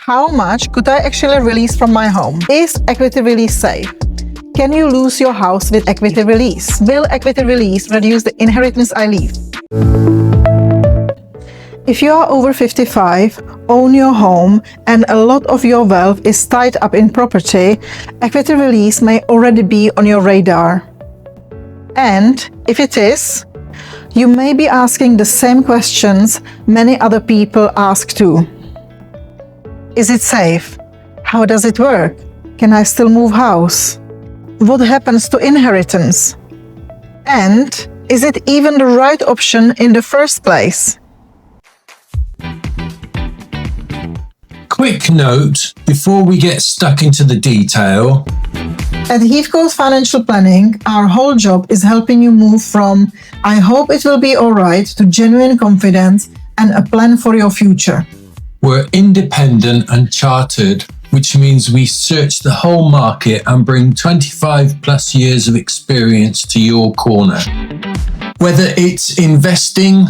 How much could I actually release from my home? Is equity release safe? Can you lose your house with equity release? Will equity release reduce the inheritance I leave? If you are over 55, own your home, and a lot of your wealth is tied up in property, equity release may already be on your radar. And if it is, you may be asking the same questions many other people ask too. Is it safe? How does it work? Can I still move house? What happens to inheritance? And is it even the right option in the first place? Quick note before we get stuck into the detail. At Heathcote Financial Planning, our whole job is helping you move from "I hope it will be alright" to genuine confidence and a plan for your future. We're independent and chartered, which means we search the whole market and bring 25 plus years of experience to your corner. Whether it's investing,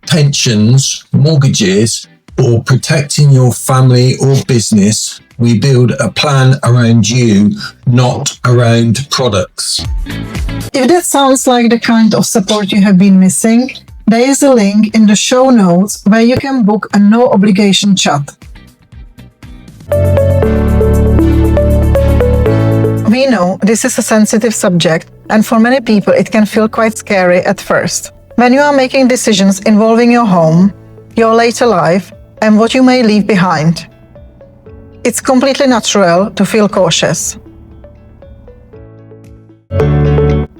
pensions, mortgages, or protecting your family or business, we build a plan around you, not around products. If that sounds like the kind of support you have been missing, there is a link in the show notes where you can book a no-obligation chat. We know this is a sensitive subject, and for many people it can feel quite scary at first. When you are making decisions involving your home, your later life, and what you may leave behind, it's completely natural to feel cautious.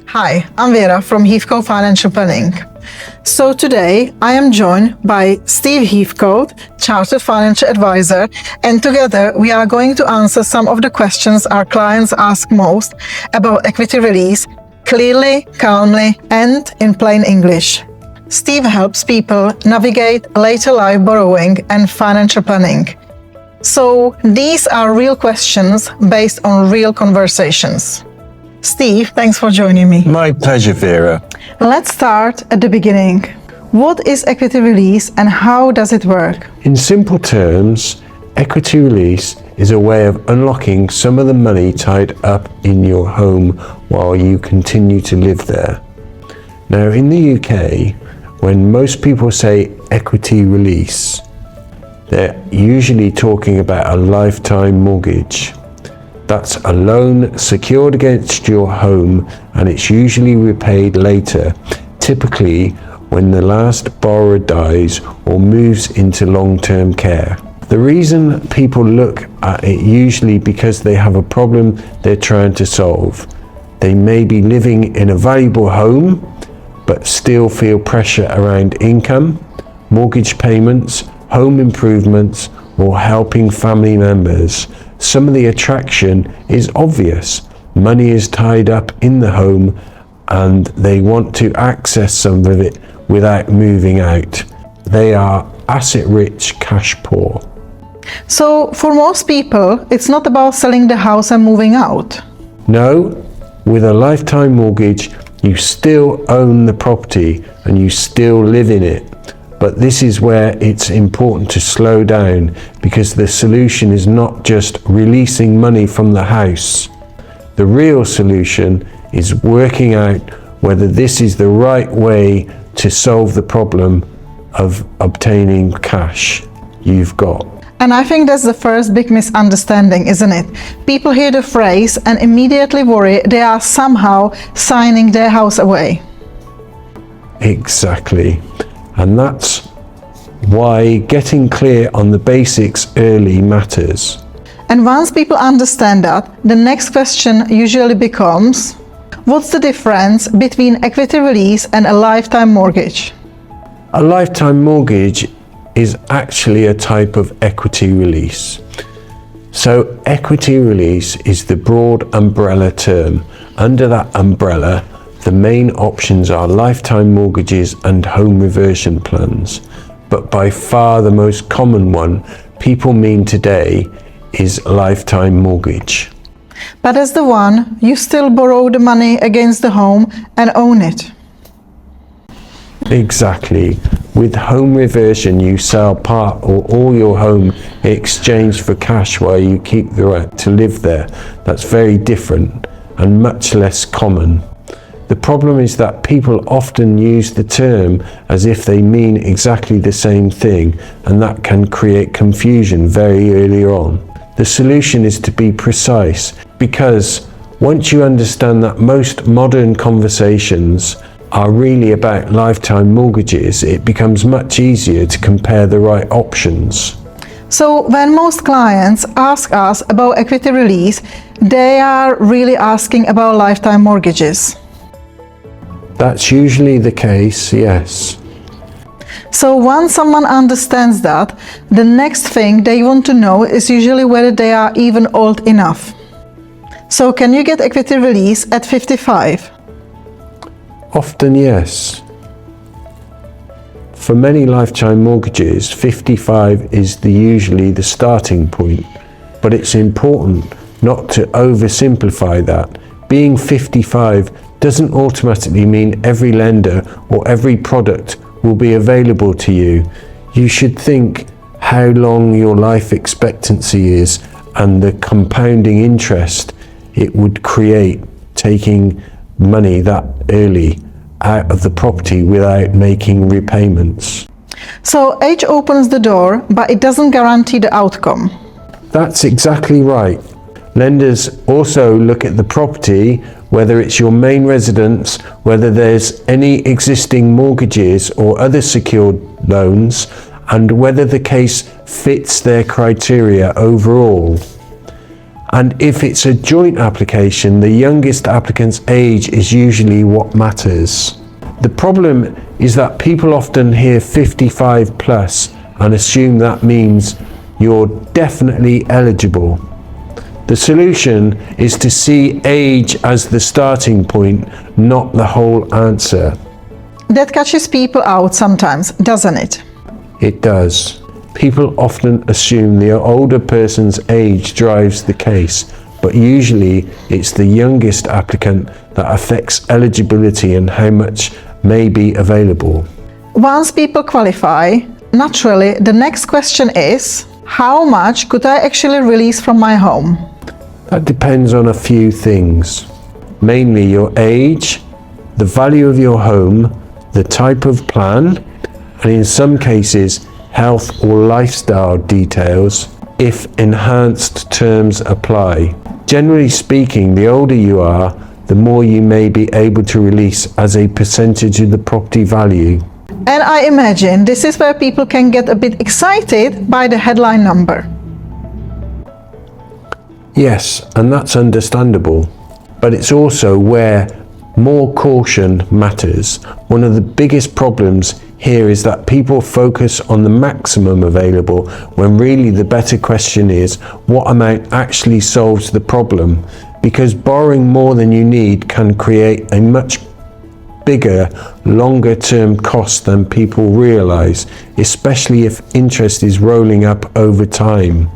Hi, I'm Vera from Heathcote Financial Planning. So today I am joined by Steve Heathcote, Chartered Financial Advisor, and together we are going to answer some of the questions our clients ask most about equity release, clearly, calmly, and in plain English. Steve helps people navigate later life borrowing and financial planning. So these are real questions based on real conversations. Steve, thanks for joining me. My pleasure, Vera. Let's start at the beginning. What is equity release and how does it work? In simple terms, equity release is a way of unlocking some of the money tied up in your home while you continue to live there. Now, in the UK, when most people say equity release, they're usually talking about a lifetime mortgage. That's a loan secured against your home, and it's usually repaid later, typically when the last borrower dies or moves into long-term care. The reason people look at it usually because they have a problem they're trying to solve. They may be living in a valuable home, but still feel pressure around income, mortgage payments, home improvements, or helping family members. Some of the attraction is obvious. Money is tied up in the home and they want to access some of it without moving out. They are asset rich, cash poor. So for most people, it's not about selling the house and moving out. No, with a lifetime mortgage, you still own the property and you still live in it. But this is where it's important to slow down, because the solution is not just releasing money from the house. The real solution is working out whether this is the right way to solve the problem of obtaining cash you've got. And I think that's the first big misunderstanding, isn't it? People hear the phrase and immediately worry they are somehow signing their house away. Exactly. And that's why getting clear on the basics early matters. And once people understand that, the next question usually becomes, what's the difference between equity release and a lifetime mortgage? A lifetime mortgage is actually a type of equity release. So equity release is the broad umbrella term. Under that umbrella, the main options are lifetime mortgages and home reversion plans. But by far the most common one people mean today is lifetime mortgage. But as the one, you still borrow the money against the home and own it. Exactly. With home reversion, you sell part or all your home in exchange for cash while you keep the right to live there. That's very different and much less common. The problem is that people often use the term as if they mean exactly the same thing, and that can create confusion very early on. The solution is to be precise, because once you understand that most modern conversations are really about lifetime mortgages, it becomes much easier to compare the right options. So when most clients ask us about equity release, they are really asking about lifetime mortgages. That's usually the case, yes. So once someone understands that, the next thing they want to know is usually whether they are even old enough. So can you get equity release at 55? Often, yes. For many lifetime mortgages, 55 is usually the starting point, but it's important not to oversimplify that. Being 55 doesn't automatically mean every lender or every product will be available to you. You should think how long your life expectancy is and the compounding interest it would create taking money that early out of the property without making repayments. So age opens the door, but it doesn't guarantee the outcome. That's exactly right. Lenders also look at the property, whether it's your main residence, whether there's any existing mortgages or other secured loans, and whether the case fits their criteria overall. And if it's a joint application, the youngest applicant's age is usually what matters. The problem is that people often hear 55 plus and assume that means you're definitely eligible. The solution is to see age as the starting point, not the whole answer. That catches people out sometimes, doesn't it? It does. People often assume the older person's age drives the case, but usually it's the youngest applicant that affects eligibility and how much may be available. Once people qualify, naturally the next question is, how much could I actually release from my home? That depends on a few things, mainly your age, the value of your home, the type of plan, and in some cases, health or lifestyle details, if enhanced terms apply. Generally speaking, the older you are, the more you may be able to release as a percentage of the property value. And I imagine this is where people can get a bit excited by the headline number. Yes, and that's understandable, but it's also where more caution matters. One of the biggest problems here is that people focus on the maximum available when really the better question is what amount actually solves the problem, because borrowing more than you need can create a much bigger, longer term cost than people realize, especially if interest is rolling up over time.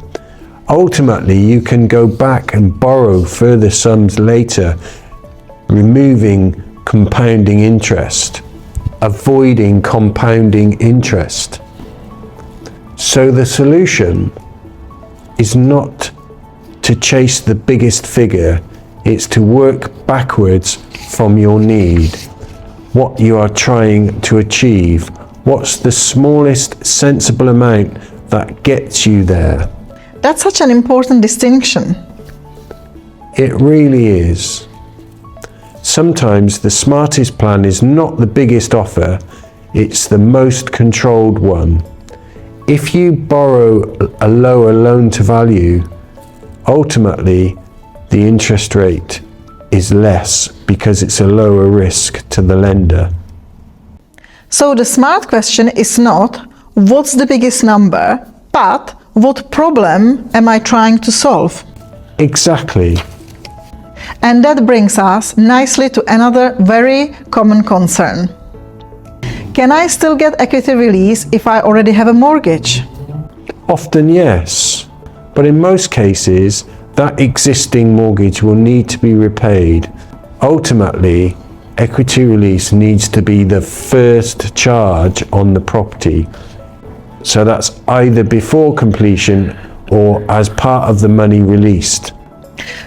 Ultimately, you can go back and borrow further sums later, removing compounding interest, avoiding compounding interest. So the solution is not to chase the biggest figure, it's to work backwards from your need. What you are trying to achieve, what's the smallest sensible amount that gets you there? That's such an important distinction. It really is. Sometimes the smartest plan is not the biggest offer, it's the most controlled one. If you borrow a lower loan to value, ultimately the interest rate is less because it's a lower risk to the lender. So the smart question is not what's the biggest number, but what problem am I trying to solve? Exactly. And that brings us nicely to another very common concern. Can I still get equity release if I already have a mortgage? Often yes, but in most cases that existing mortgage will need to be repaid. Ultimately, equity release needs to be the first charge on the property. So that's either before completion or as part of the money released.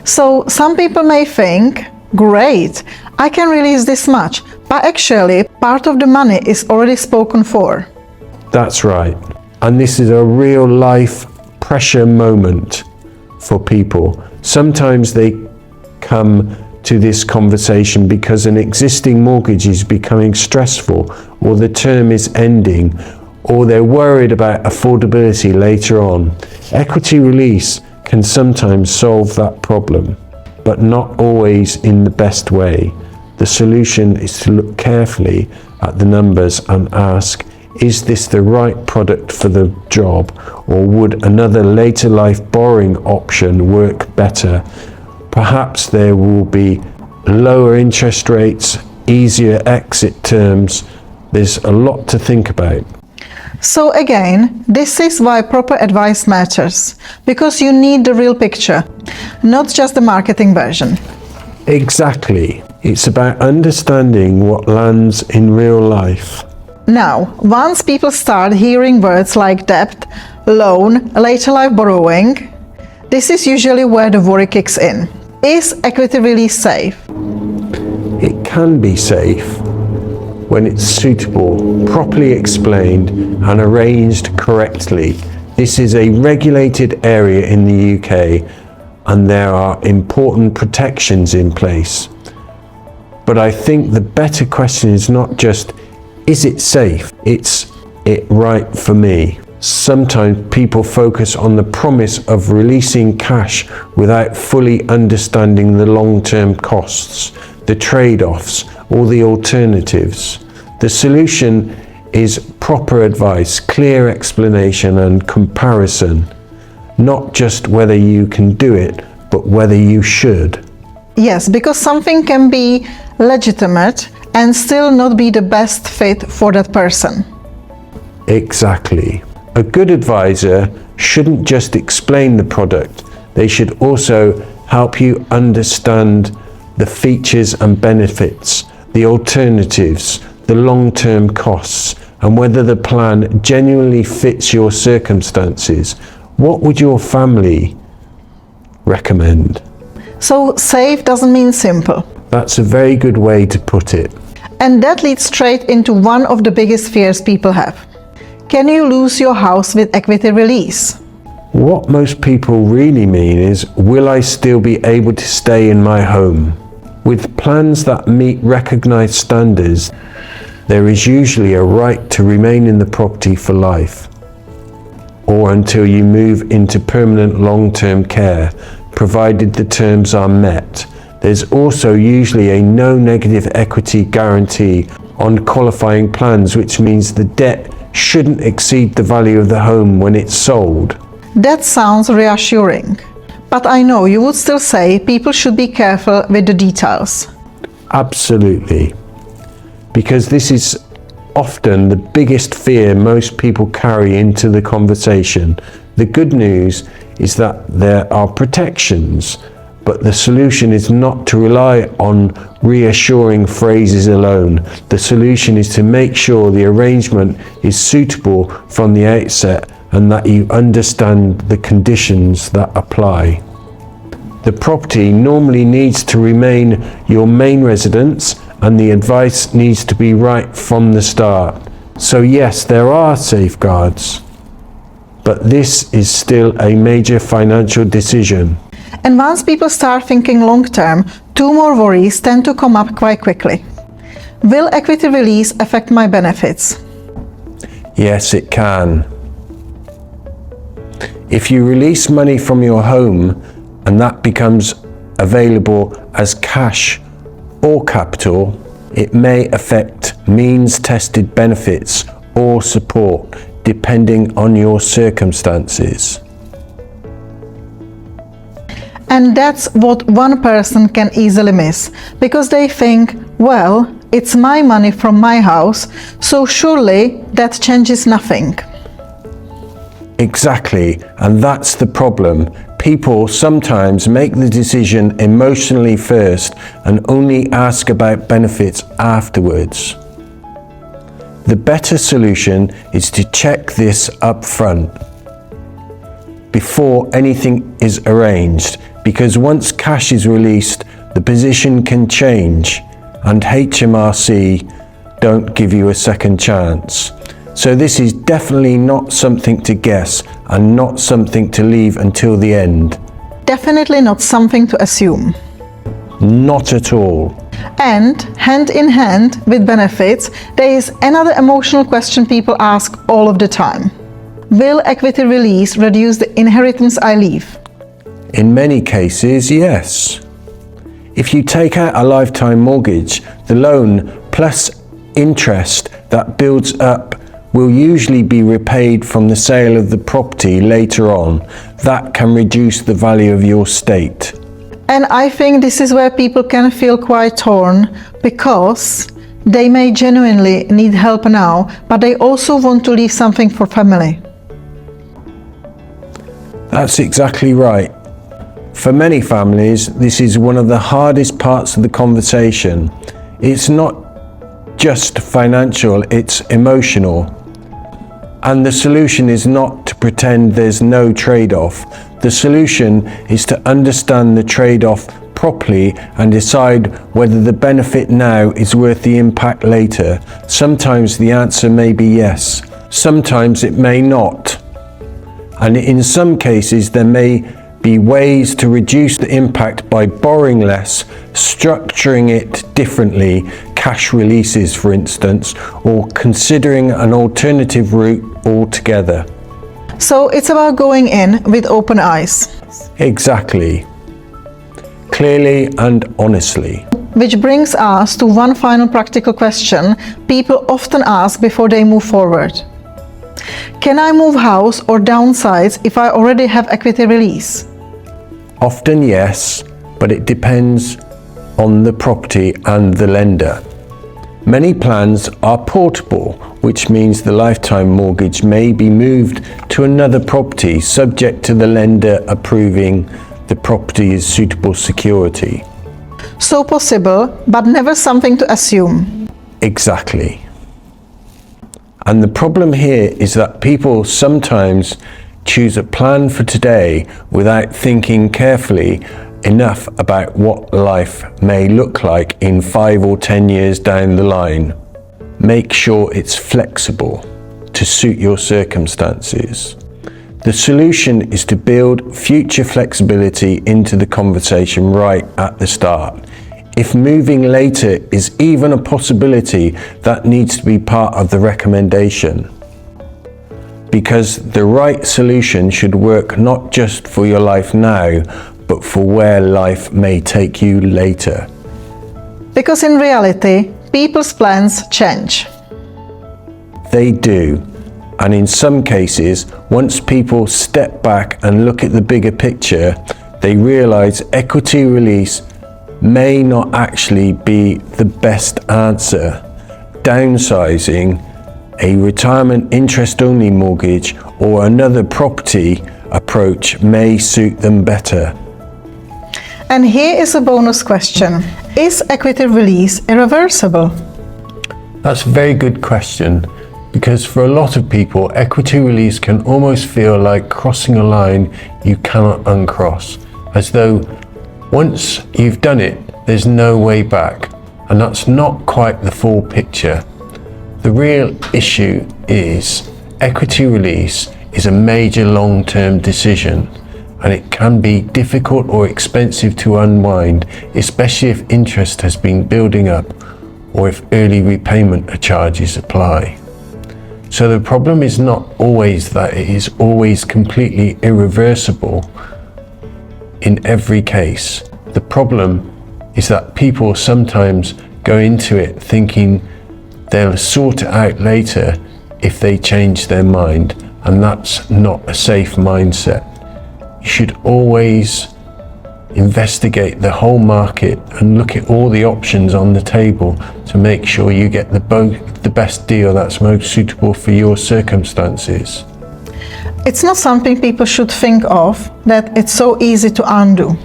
So some people may think, great, I can release this much, but actually part of the money is already spoken for. That's right. And this is a real life pressure moment for people. Sometimes they come to this conversation because an existing mortgage is becoming stressful, or the term is ending, or they're worried about affordability later on. Equity release can sometimes solve that problem, but not always in the best way. The solution is to look carefully at the numbers and ask, is this the right product for the job, or would another later life borrowing option work better? Perhaps there will be lower interest rates, easier exit terms. There's a lot to think about. So again, this is why proper advice matters, because you need the real picture, not just the marketing version. Exactly. It's about understanding what lands in real life. Now, once people start hearing words like debt, loan, later life borrowing, this is usually where the worry kicks in. Is equity release safe? It can be safe when it's suitable, properly explained and arranged correctly. This is a regulated area in the UK and there are important protections in place. But I think the better question is not just, is it safe? It's it right for me? Sometimes people focus on the promise of releasing cash without fully understanding the long-term costs, the trade-offs, or the alternatives. The solution is proper advice, clear explanation and comparison, not just whether you can do it, but whether you should. Yes, because something can be legitimate and still not be the best fit for that person. Exactly. A good advisor shouldn't just explain the product, they should also help you understand the features and benefits, the alternatives, the long-term costs, and whether the plan genuinely fits your circumstances. What would your family recommend? So safe doesn't mean simple. That's a very good way to put it. And that leads straight into one of the biggest fears people have. Can you lose your house with equity release? What most people really mean is, will I still be able to stay in my home? With plans that meet recognized standards, there is usually a right to remain in the property for life, or until you move into permanent long-term care, provided the terms are met. There's also usually a no negative equity guarantee on qualifying plans, which means the debt shouldn't exceed the value of the home when it's sold. That sounds reassuring. But I know you would still say people should be careful with the details. Absolutely. Because this is often the biggest fear most people carry into the conversation. The good news is that there are protections, but the solution is not to rely on reassuring phrases alone. The solution is to make sure the arrangement is suitable from the outset and that you understand the conditions that apply. The property normally needs to remain your main residence and the advice needs to be right from the start. So yes, there are safeguards, but this is still a major financial decision. And once people start thinking long term, two more worries tend to come up quite quickly. Will equity release affect my benefits? Yes, it can. If you release money from your home and that becomes available as cash or capital, it may affect means-tested benefits or support depending on your circumstances. And that's what one person can easily miss, because they think, well, it's my money from my house, so surely that changes nothing. Exactly, and that's the problem. People sometimes make the decision emotionally first and only ask about benefits afterwards. The better solution is to check this up front before anything is arranged, because once cash is released, the position can change and HMRC don't give you a second chance. So this is definitely not something to guess and not something to leave until the end. Definitely not something to assume. Not at all. And hand in hand with benefits, there is another emotional question people ask all of the time. Will equity release reduce the inheritance I leave? In many cases, yes. If you take out a lifetime mortgage, the loan plus interest that builds up will usually be repaid from the sale of the property later on. That can reduce the value of your estate. And I think this is where people can feel quite torn, because they may genuinely need help now, but they also want to leave something for family. That's exactly right. For many families, this is one of the hardest parts of the conversation. It's not just financial, it's emotional. And the solution is not to pretend there's no trade-off. The solution is to understand the trade-off properly and decide whether the benefit now is worth the impact later. Sometimes the answer may be yes, sometimes it may not. And in some cases, there may be ways to reduce the impact by borrowing less, structuring it differently, cash releases for instance, or considering an alternative route altogether. So it's about going in with open eyes. Exactly. Clearly and honestly. Which brings us to one final practical question people often ask before they move forward. Can I move house or downsize if I already have equity release? Often yes, but it depends on the property and the lender. Many plans are portable, which means the lifetime mortgage may be moved to another property subject to the lender approving the property as suitable security. So possible, but never something to assume. Exactly. And the problem here is that people sometimes choose a plan for today without thinking carefully enough about what life may look like in 5 or 10 years down the line. Make sure it's flexible to suit your circumstances. The solution is to build future flexibility into the conversation right at the start. If moving later is even a possibility, that needs to be part of the recommendation. Because the right solution should work not just for your life now, but for where life may take you later. Because in reality, people's plans change. They do. And in some cases, once people step back and look at the bigger picture, they realize equity release may not actually be the best answer. Downsizing, a retirement interest-only mortgage, or another property approach may suit them better. And here is a bonus question. Is equity release irreversible? That's a very good question, because for a lot of people, equity release can almost feel like crossing a line you cannot uncross, as though once you've done it, there's no way back. And that's not quite the full picture. The real issue is equity release is a major long-term decision, and it can be difficult or expensive to unwind, especially if interest has been building up or if early repayment charges apply. So the problem is not always that it is always completely irreversible in every case. The problem is that people sometimes go into it thinking they'll sort it out later if they change their mind, and that's not a safe mindset. You should always investigate the whole market and look at all the options on the table to make sure you get the best deal that's most suitable for your circumstances. It's not something people should think of, that it's so easy to undo.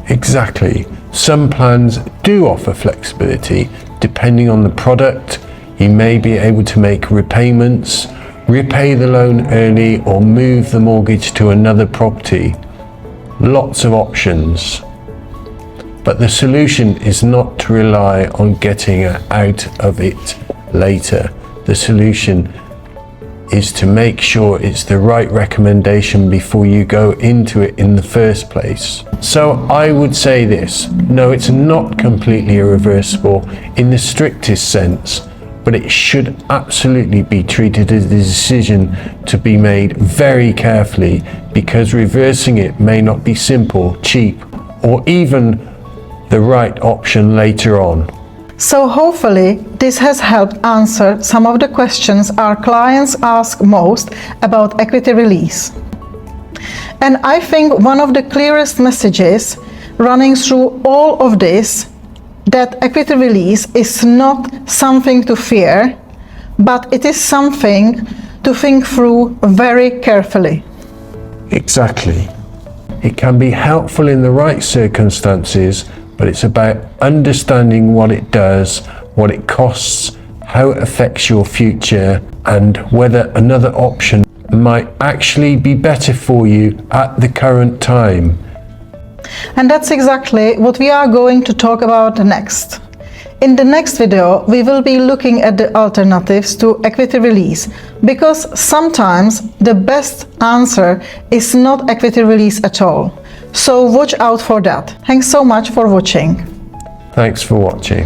Exactly. Some plans do offer flexibility. Depending on the product, you may be able to make repayments, repay the loan early, or move the mortgage to another property. Lots of options. But the solution is not to rely on getting out of it later. The solution is to make sure it's the right recommendation before you go into it in the first place. So I would say this: no, it's not completely irreversible in the strictest sense, but it should absolutely be treated as a decision to be made very carefully, because reversing it may not be simple, cheap, or even the right option later on. So hopefully this has helped answer some of the questions our clients ask most about equity release. And I think one of the clearest messages running through all of this, that equity release is not something to fear, but it is something to think through very carefully. Exactly. It can be helpful in the right circumstances, but it's about understanding what it does, what it costs, how it affects your future, and whether another option might actually be better for you at the current time. And that's exactly what we are going to talk about next. In the next video, we will be looking at the alternatives to equity release, because sometimes the best answer is not equity release at all. So watch out for that. Thanks so much for watching. Thanks for watching.